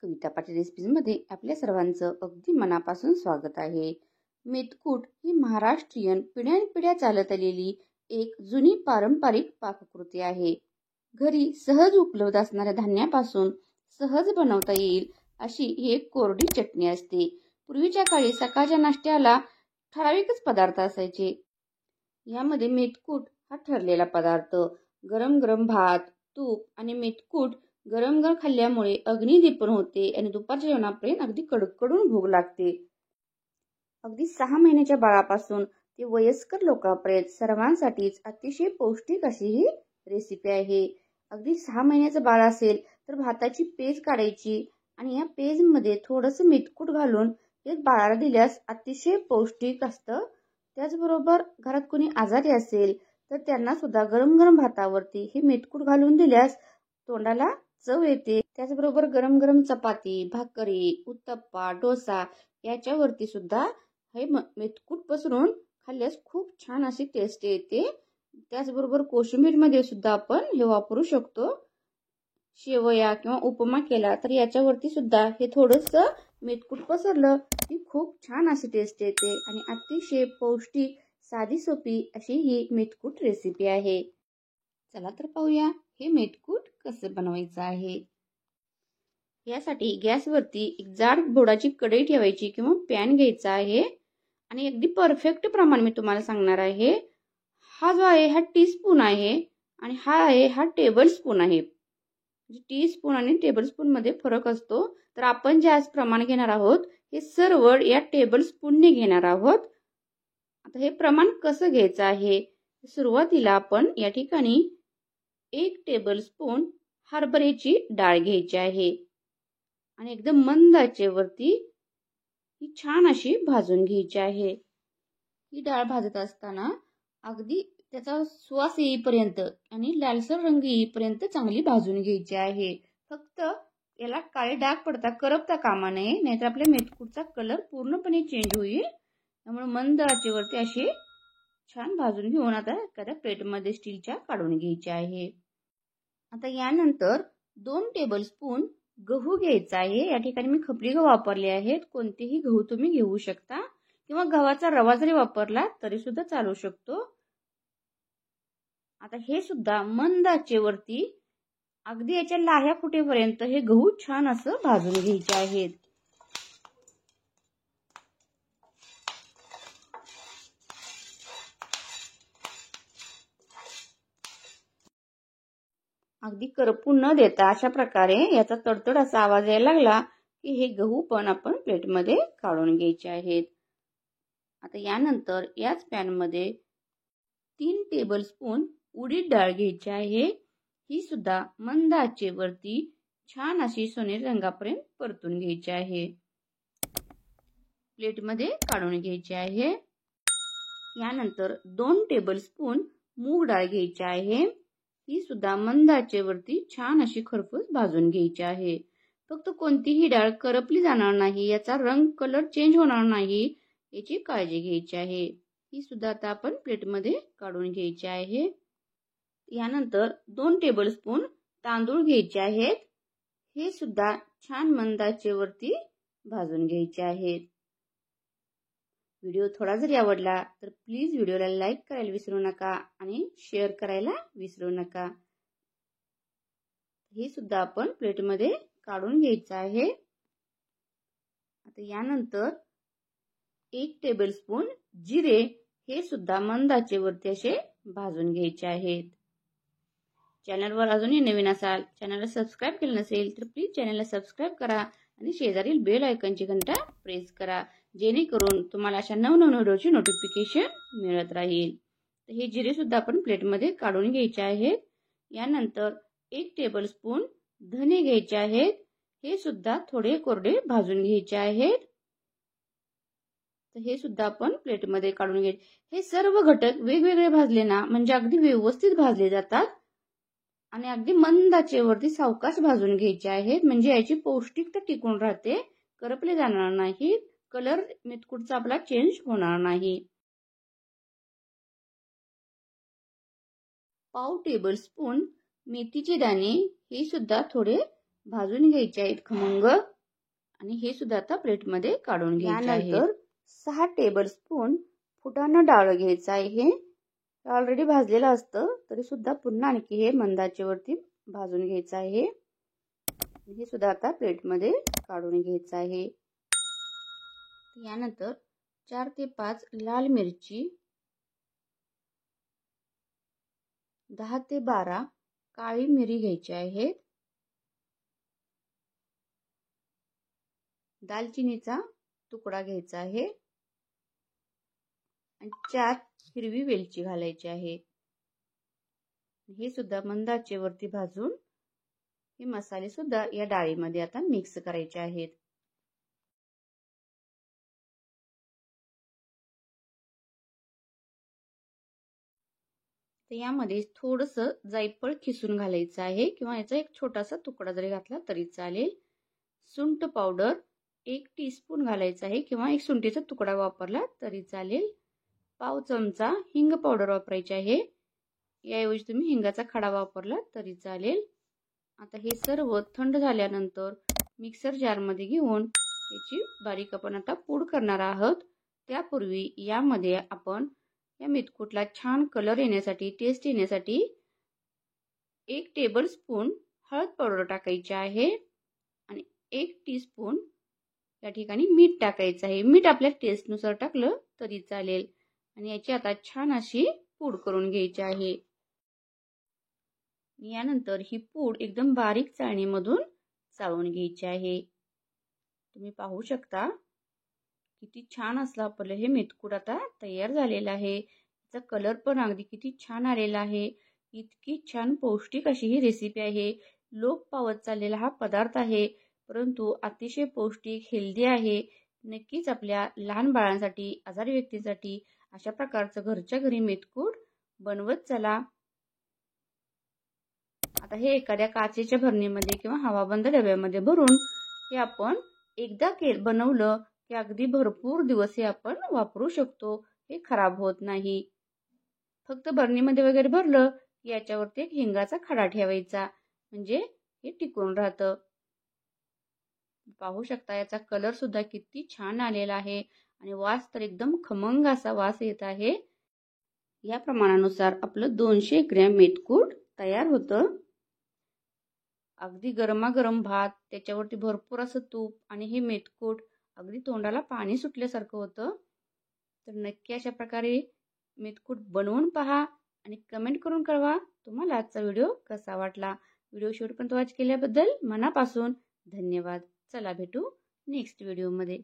कविता पाटील रेसिपीजमध्ये आपल्या सर्वांचं अगदी मनापासून स्वागत आहे. मेथकूट ही महाराष्ट्रीयन पिढ्यानपिढ्या चालत आलेली एक जुनी पारंपरिक पाककृती आहे. घरी सहज उपलब्ध असणाऱ्या धान्यापासून सहज बनवता येईल अशी ही एक कोरडी चटणी असते. पूर्वीच्या काळी सकाळच्या नाश्त्याला ठराविकच पदार्थ असायचे. यामध्ये मेथकूट हा ठरलेला पदार्थ. गरम गरम भात, तूप आणि मेथकूट गरम गरम खाल्ल्यामुळे अग्निदीपन होते आणि दुपारच्या जेवणापर्यंत अगदी कडकडून भूक लागते. अगदी 6 महिन्याच्या बाळापासून ते वयस्कर लोकांपर्यंत सर्वांसाठीच अतिशय पौष्टिक अशी ही रेसिपी आहे. अगदी 6 महिन्याचं बाळ असेल तर भाताची पेज काढायची आणि या पेजमध्ये थोडंसं मेथकूट घालून हे बाळाला दिल्यास अतिशय पौष्टिक असतं. त्याचबरोबर घरात कोणी आजारी असेल तर त्यांना सुद्धा गरम गरम भातावरती हे मेथकूट घालून दिल्यास तोंडाला चव येते. त्याचबरोबर गरम गरम चपाती, भाकरी, उत्तप्पा, डोसा याच्यावरती सुद्धा हे मेथकूट पसरून खाल्ल्यास खूप छान अशी टेस्ट येते. त्याचबरोबर कोशिंबीरमध्ये सुद्धा आपण हे वापरू शकतो. शेवया किंवा उपमा केला तर याच्यावरती सुद्धा हे थोडंसं मेथकूट पसरलं की खूप छान अशी टेस्ट येते आणि अतिशय पौष्टिक, साधी सोपी अशी ही मेथकूट रेसिपी आहे. चला तर पाहूया हे मेथकूट कसं बनवायचं आहे. यासाठी गॅसवरती एक जाड बोडाची कढई ठेवायची किंवा पॅन घ्यायचा आहे आणि अगदी परफेक्ट प्रमाण मी तुम्हाला सांगणार आहे. हा जो आहे हा टीस्पून आहे आणि हा टेबल स्पून आहे. टीस्पून आणि टेबल स्पून मध्ये फरक असतो. तर आपण जे आज प्रमाण घेणार आहोत हे सर्व या टेबल स्पूनने घेणार आहोत. आता हे प्रमाण कसं घ्यायचं आहे. सुरुवातीला आपण या ठिकाणी 1 टेबलस्पून हरभऱ्याची डाळ घ्यायची आहे आणि एकदम मंद आचेवरती ही छान अशी भाजून घ्यायची आहे. ही डाळ भाजत असताना अगदी त्याचा सुवास येईपर्यंत आणि लालसर रंग येईपर्यंत चांगली भाजून घ्यायची आहे. फक्त याला काळे डाग पडता करपता कामा नये, नाहीतर आपल्या मेथकूटचा कलर पूर्णपणे चेंज होईल. त्यामुळे मंद आचेवरती अशी छान भाजून घेऊन आता एखाद्या प्लेटमध्ये स्टीलच्या काढून घ्यायची आहे. आता यानंतर 2 टेबलस्पून गहू घ्यायचा आहे. या ठिकाणी मी खपली गहू वापरले आहेत. कोणतेही गहू तुम्ही घेऊ शकता किंवा गव्हाचा रवा जरी वापरला तरी सुद्धा चालू शकतो. आता हे सुद्धा मंद आचेवरती अगदी याच्या लाह्या फुटेपर्यंत हे गहू छान असं भाजून घ्यायचे आहेत. अगदी करपून न देता अशा प्रकारे याचा तडतड असा आवाज यायला लागला की हे गहू पण आपण प्लेटमध्ये काढून घ्यायचे आहेत. आता यानंतर याच पॅनमध्ये 3 टेबलस्पून उडीद डाळ घ्यायची आहे. ही सुद्धा मंद आचेवरती छान अशी सोनेरी रंगापर्यंत परतून घ्यायची आहे. प्लेटमध्ये काढून घ्यायची आहे. यानंतर 2 टेबलस्पून मूग डाळ घ्यायची आहे. ही सुद्धा मंद आचेवरती छान अशी खरपूस भाजून घ्यायची आहे. फक्त कोणतीही डाळ करपली जाणार नाही, याचा रंग कलर चेंज होणार नाही याची काळजी घ्यायची आहे. ही सुद्धा आता आपण प्लेटमध्ये काढून घ्यायची आहे. यानंतर 2 टेबलस्पून तांदूळ घ्यायचे आहेत. हे सुद्धा छान मंद आचेवरती भाजून घ्यायचे आहेत. व्हिडिओ थोडा जरी आवडला तर प्लीज व्हिडिओला लाईक करायला विसरू नका आणि शेअर करायला विसरू नका. हे सुद्धा आपण प्लेटमध्ये काढून घ्यायचं आहे. आता यानंतर 1 टेबलस्पून जिरे हे सुद्धा मंद आचेवरती असे भाजून घ्यायचे आहेत. चॅनलवर अजूनही नवीन असाल, चॅनलला सबस्क्राईब केलं नसेल तर प्लीज चॅनलला सबस्क्राईब करा आणि शेजारील बेल आयकॉनची घंटा प्रेस करा, जेणेकरून तुम्हाला अशा नवनवीन व्हिडिओची नोटिफिकेशन मिळत राहील. तर हे जिरे सुद्धा आपण प्लेटमध्ये काढून घ्यायचे आहेत. यानंतर 1 टेबलस्पून धने घ्यायचे आहेत. हे सुद्धा थोडे कोरडे भाजून घ्यायचे आहेत. तर हे सुद्धा आपण प्लेटमध्ये काढून घ्यायचे. हे सर्व घटक वेगवेगळे भाजले ना म्हणजे अगदी व्यवस्थित भाजले जातात आणि अगदी मंद आचेवरती सावकाश भाजून घ्यायचे आहेत. म्हणजे याची पौष्टिकता टिकून राहते, करपले जाणार नाही, कलर मेथकूटचा आपला चेंज होणार नाही. पाव टेबलस्पून मेथीचे दाणे हे सुद्धा थोडे भाजून घ्यायचे आहेत खमंग आणि हे सुद्धा आता प्लेटमध्ये काढून घ्यायचे आहे। यानंतर 6 टेबलस्पून फुटाणा डाळ घ्यायचं आहे। हे ऑलरेडी भाजलेलं असतं तरी सुद्धा पुन्हा आणखी हे मंद आचेवरती भाजून घ्यायचं आहे। हे सुद्धा आता प्लेटमध्ये काढून घ्यायचं आहे। यानंतर 4 ते 5 लाल मिरची, 10 ते 12 काळी मिरी घ्यायची आहेत। दालचिनीचा तुकडा घ्यायचा आहे आणि 4 हिरवी वेलची घालायची आहे। हे सुद्धा मंद आचेवरती भाजून हे मसाले सुद्धा या डाळीमध्ये आता मिक्स करायचे आहेत। तर यामध्ये थोडंसं जायफळ खिसून घालायचं आहे किंवा याचा एक छोटासा तुकडा जरी घातला तरी चालेल। सुंठ पावडर 1 टीस्पून घालायचा आहे किंवा एक सुंठीचा तुकडा वापरला तरी चालेल। पाव चमचा हिंग पावडर वापरायची आहे, याऐवजी तुम्ही हिंगाचा खडा वापरला तरी चालेल। आता हे सर्व थंड झाल्यानंतर मिक्सर जारमध्ये घेऊन त्याची बारीक आपण आता पूड करणार आहोत। त्यापूर्वी यामध्ये आपण या मेथकूटला छान कलर येण्यासाठी, टेस्ट येण्यासाठी 1 टेबलस्पून हळद पावडर टाकायची आहे आणि 1 टीस्पून या ठिकाणी मीठ टाकायचं आहे। मीठ आपल्या टेस्टनुसार टाकलं तरी चालेल आणि याची आता छान अशी पूड करून घ्यायची आहे। यानंतर ही पूड एकदम बारीक चाळणीमधून चाळून घ्यायची आहे। तुम्ही पाहू शकता किती छान असलं आपलं हे मेथकूट आता तयार झालेलं आहे। याचा कलर पण अगदी किती छान आलेला आहे। इतकी छान पौष्टिक अशी ही रेसिपी आहे। लोप पावत चाललेला हा पदार्थ आहे, परंतु अतिशय पौष्टिक, हेल्दी आहे। नक्कीच आपल्या लहान बाळांसाठी, आजारी व्यक्तींसाठी अशा प्रकारचं घरच्या घरी मेथकूट बनवत चला। आता हे एखाद्या काचेच्या भरणीमध्ये किंवा हवाबंद डब्यामध्ये भरून हे आपण एकदा बनवलं की अगदी भरपूर दिवस हे आपण वापरू शकतो। हे खराब होत नाही। फक्त बरणीमध्ये वगैरे भरलं की याच्यावरती एक हिंगाचा खडा ठेवायचा, म्हणजे हे टिकून राहतं। पाहू शकता याचा कलर सुद्धा किती छान आलेला आहे आणि वास तर एकदम खमंग असा वास येत आहे। या प्रमाणानुसार आपलं 200 ग्रॅम मेथकूट तयार होतं। अगदी गरमागरम भात, त्याच्यावरती भरपूर असं तूप आणि हे मेथकूट अगदी तोंडाला पाणी सुटल्यासारखं होतं। तर नक्की अशा प्रकारे मेथकूट बनवून पहा आणि कमेंट करून कळवा तुम्हाला आजचा व्हिडिओ कसा वाटला। व्हिडिओ शेवटपर्यंत वॉच केल्याबद्दल मनापासून धन्यवाद। चला भेटू नेक्स्ट व्हिडिओमध्ये।